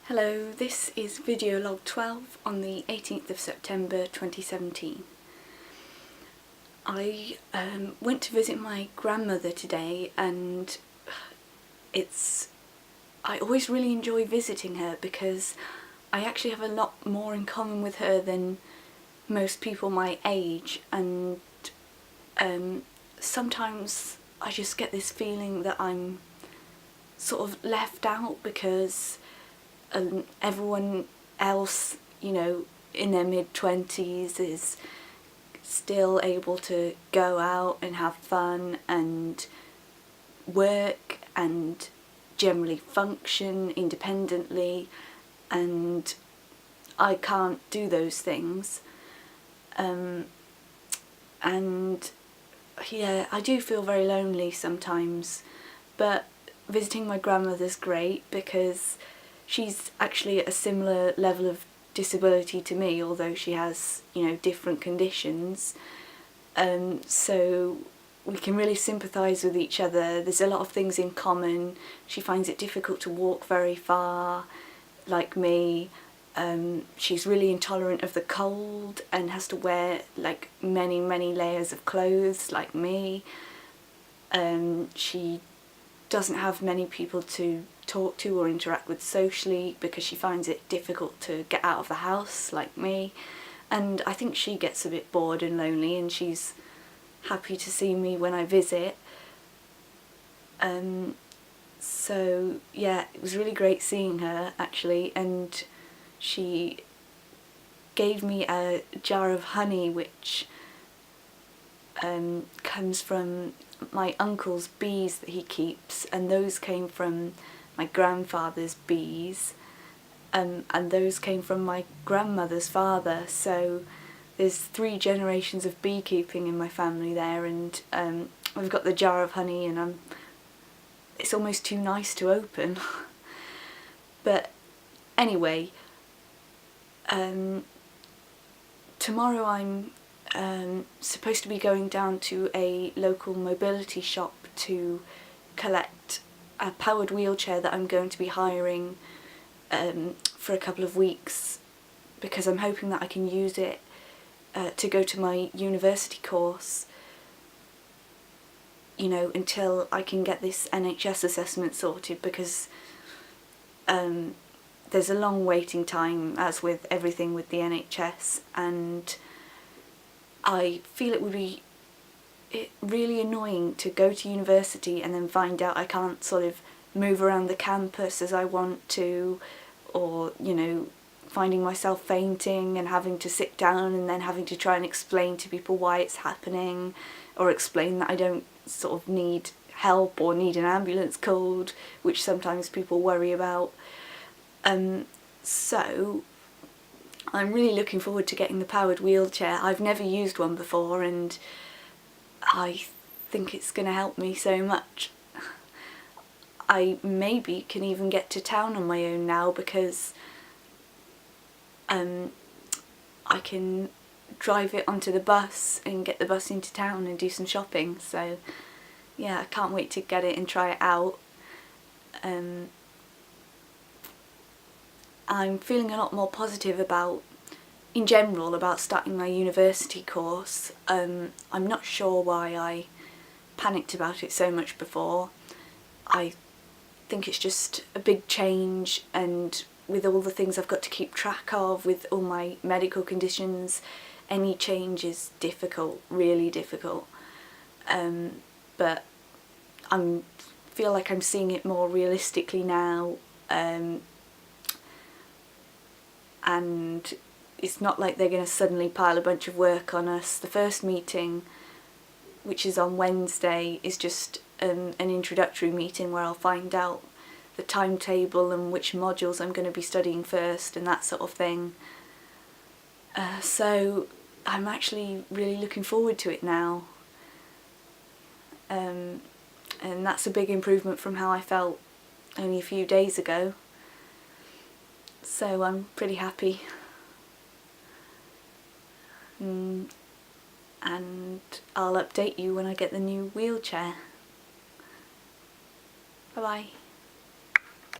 Hello, this is video log 12 on the 18th of September 2017. I went to visit my grandmother today, and I always really enjoy visiting her because I actually have a lot more in common with her than most people my age, and sometimes I just get this feeling that I'm sort of left out because everyone else, in their mid-20s is still able to go out and have fun and work and generally function independently, and I can't do those things. And yeah, I do feel very lonely sometimes, but visiting my grandmother's great because she's actually at a similar level of disability to me, although she has, different conditions. So we can really sympathise with each other. There's a lot of things in common. She finds it difficult to walk very far, like me. She's really intolerant of the cold and has to wear like many layers of clothes, like me. She doesn't have many people to talk to or interact with socially because she finds it difficult to get out of the house, like me. And I think she gets a bit bored and lonely, and she's happy to see me when I visit. So yeah, it was really great seeing her actually, and she gave me a jar of honey which comes from my uncle's bees that he keeps, and those came from my grandfather's bees, and those came from my grandmother's father. So there's 3 generations of beekeeping in my family there, and I've got the jar of honey, and it's almost too nice to open. But anyway, tomorrow I'm supposed to be going down to a local mobility shop to collect a powered wheelchair that I'm going to be hiring for a couple of weeks, because I'm hoping that I can use it to go to my university course, until I can get this NHS assessment sorted, because there's a long waiting time, as with everything with the NHS, and I feel it would be really annoying to go to university and then find out I can't sort of move around the campus as I want to, or finding myself fainting and having to sit down and then having to try and explain to people why it's happening, or explain that I don't sort of need help or need an ambulance called, which sometimes people worry about. So I'm really looking forward to getting the powered wheelchair. I've never used one before, and I think it's going to help me so much. I maybe can even get to town on my own now, because I can drive it onto the bus and get the bus into town and do some shopping. So yeah, I can't wait to get it and try it out. I'm feeling a lot more positive in general about starting my university course. I'm not sure why I panicked about it so much before. I think it's just a big change, and with all the things I've got to keep track of, with all my medical conditions, any change is difficult, really difficult. But I feel like I'm seeing it more realistically now, and it's not like they're going to suddenly pile a bunch of work on us. The first meeting, which is on Wednesday, is just an introductory meeting where I'll find out the timetable and which modules I'm going to be studying first and that sort of thing. So I'm actually really looking forward to it now. And that's a big improvement from how I felt only a few days ago. So I'm pretty happy. And I'll update you when I get the new wheelchair. Bye bye.